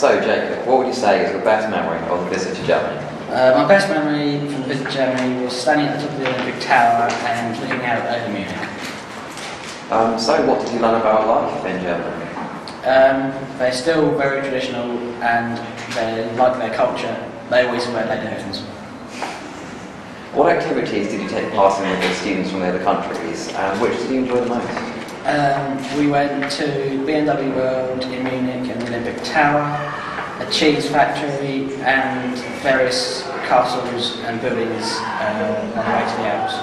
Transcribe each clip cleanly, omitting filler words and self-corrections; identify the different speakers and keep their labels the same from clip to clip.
Speaker 1: So Jacob, what would you say is your best memory of the visit to Germany?
Speaker 2: My best memory from the visit to Germany was standing at the top of the Olympic Tower and looking out over Munich.
Speaker 1: So what did you learn about life in Germany?
Speaker 2: They're still very traditional and they like their culture. They always wear lederhosens.
Speaker 1: What activities did you take part in with the students from the other countries, and which did you enjoy the most?
Speaker 2: We went to BMW World in Munich and the Olympic Tower, a cheese factory and various castles and buildings on the way to the Alps.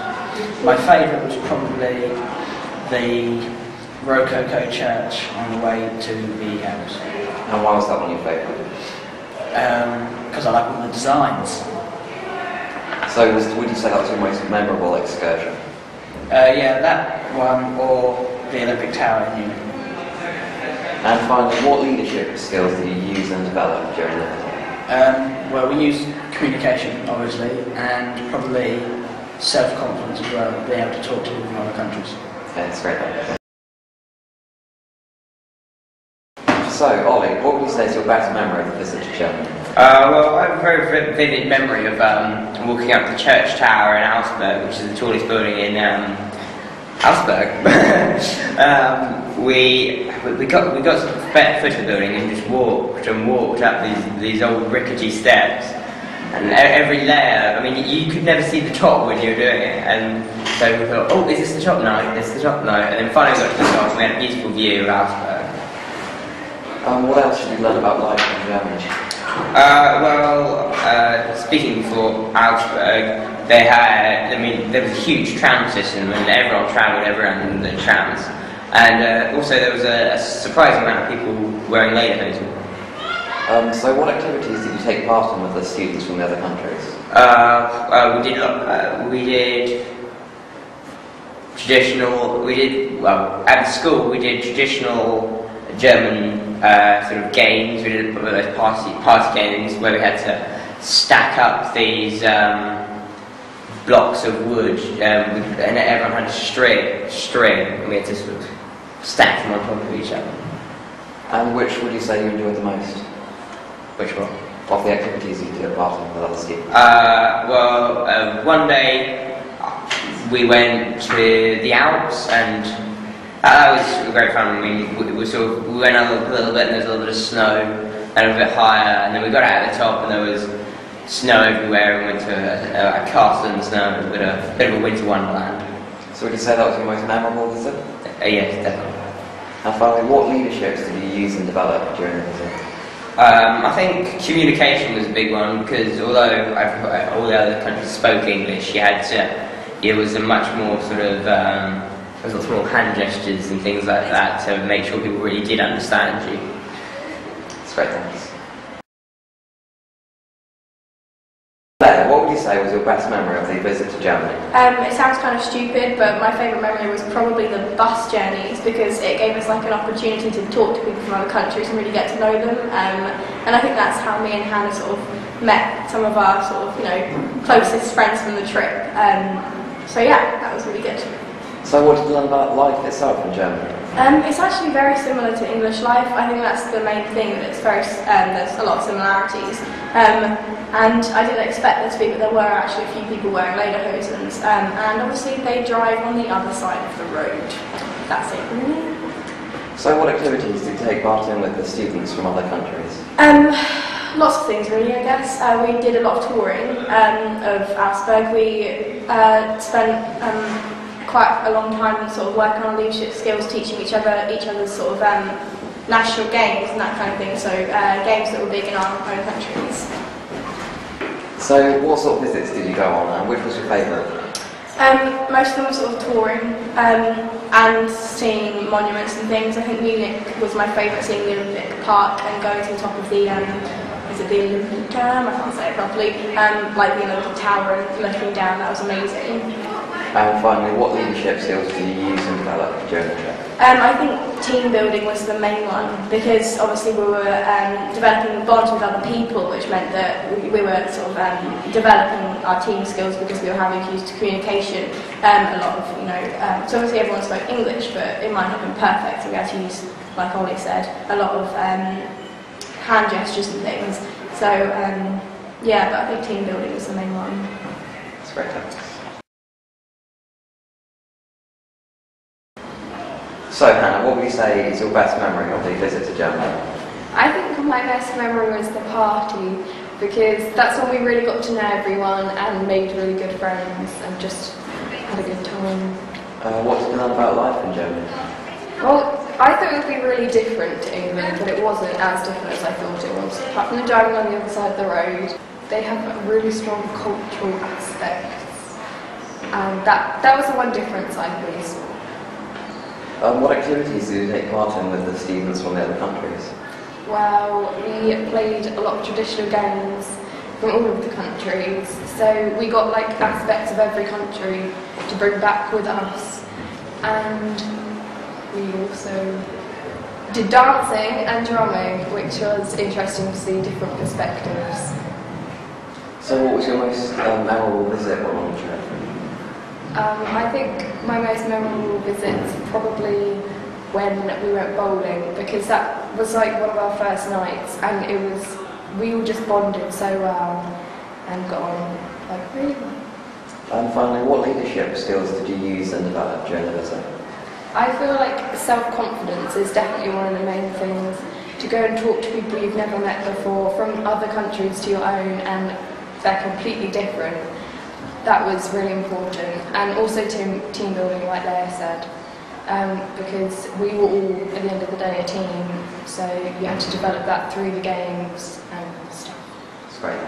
Speaker 2: My favourite was probably the Rococo church on the way to the Alps.
Speaker 1: And why was that one your favourite?
Speaker 2: Because I like all the designs.
Speaker 1: So would you say that was your most memorable excursion?
Speaker 2: Yeah, that one or the Olympic Tower in Munich.
Speaker 1: And finally, what leadership skills did you use and develop during that?
Speaker 2: Well, we used communication, obviously, and probably self-confidence as well, being able to talk to people from other countries.
Speaker 1: Yeah, that's great. So, Ollie, what would you say is your best memory of the visit to Germany?
Speaker 3: Well, I have a very vivid memory of walking up the church tower in Augsburg, which is the tallest building in Augsburg. we got to the foot of the building and just walked up these old rickety steps, and every layer. I mean, you could never see the top when you were doing it, and so we thought, oh, is this the top? No, this is the top. No, and then finally we got to the top, and we had a beautiful view of Augsburg.
Speaker 1: What else did you learn about life in Germany?
Speaker 3: Speaking for Augsburg, there was a huge tram system and everyone travelled everywhere in the trams. And also there was a surprising amount of people wearing lederhosen.
Speaker 1: So what activities did you take part in with the students from the other countries?
Speaker 3: We did traditional, at the school we did traditional German sort of games. We did those party games where we had to stack up these blocks of wood, and everyone had a string, and we had to sort of stack them on top of each other.
Speaker 1: And which would you say you enjoyed the most?
Speaker 3: Which one?
Speaker 1: Of the activities you took part in with other students?
Speaker 3: One day we went to the Alps, and that was great fun. I mean, we went up a little bit, and there was a little bit of snow, and a bit higher, and then we got out at the top, and there was snow everywhere. We went to a castle in the snow. It was a bit of a winter wonderland.
Speaker 1: So would you say that was your most memorable visit?
Speaker 3: Yes, definitely.
Speaker 1: And finally, what leaderships did you use and develop during the visit?
Speaker 3: I think communication was a big one, because although all the other countries spoke English, it was a much more sort of there's lots more hand gestures and things like that to make sure people really did understand you.
Speaker 1: That's great, thanks. Claire, what would you say was your best memory of the visit to Germany?
Speaker 4: It sounds kind of stupid, but my favourite memory was probably the bus journeys, because it gave us like an opportunity to talk to people from other countries and really get to know them. And I think that's how me and Hannah sort of met some of our sort of, closest friends from the trip. So yeah, that was really good.
Speaker 1: So what did you learn about life itself in Germany?
Speaker 4: It's actually very similar to English life. I think that's the main thing, that there's a lot of similarities. And I didn't expect there to be, but there were actually a few people wearing lederhosens. And obviously they drive on the other side of the road. That's it, really.
Speaker 1: So what activities did you take part in with the students from other countries?
Speaker 4: Lots of things, really, I guess. We did a lot of touring of Augsburg. We spent quite a long time sort of working on leadership skills, teaching each other's sort of national games and that kind of thing, so games that were big in our own countries.
Speaker 1: So what sort of visits did you go on, and which was your favourite?
Speaker 4: Most of them were sort of touring and seeing monuments and things. I think Munich was my favourite, seeing the Olympic Park and going to the top of the is it the Olympic Dome? I can't say it properly. Like the Olympic Tower and looking down, that was amazing.
Speaker 1: And finally, what leadership skills did you use and develop during the trip?
Speaker 4: I think team building was the main one, because obviously we were developing bonds with other people, which meant that we were sort of developing our team skills, because we were having to use communication a lot of, so obviously everyone spoke English, but it might not have been perfect, so we had to use, like Ollie said, a lot of hand gestures and things. So yeah, but I think team building was the main one.
Speaker 1: That's great, thanks. So Hannah, what would you say is your best memory of the visit to Germany?
Speaker 5: I think my best memory was the party, because that's when we really got to know everyone and made really good friends and just had a good time.
Speaker 1: What did you learn about life in Germany?
Speaker 5: Well, I thought it would be really different to England, but it wasn't as different as I thought it was. Apart from the driving on the other side of the road, they have really strong cultural aspects, and that was the one difference I really saw.
Speaker 1: What activities did you take part in with the students from the other countries?
Speaker 5: Well, we played a lot of traditional games from all of the countries, so we got like aspects of every country to bring back with us, and we also did dancing and drumming, which was interesting to see different perspectives.
Speaker 1: So what was your most memorable visit while on the trip?
Speaker 5: I think my most memorable visits probably when we went bowling, because that was like one of our first nights, and we all just bonded so well and got on like really well.
Speaker 1: And finally, what leadership skills did you use and develop during the visit?
Speaker 5: I feel like self-confidence is definitely one of the main things. To go and talk to people you've never met before, from other countries to your own, and they're completely different. That was really important. And also team building, like Leia said, because we were all, at the end of the day, a team, so you had to develop that through the games and stuff.
Speaker 1: That's great.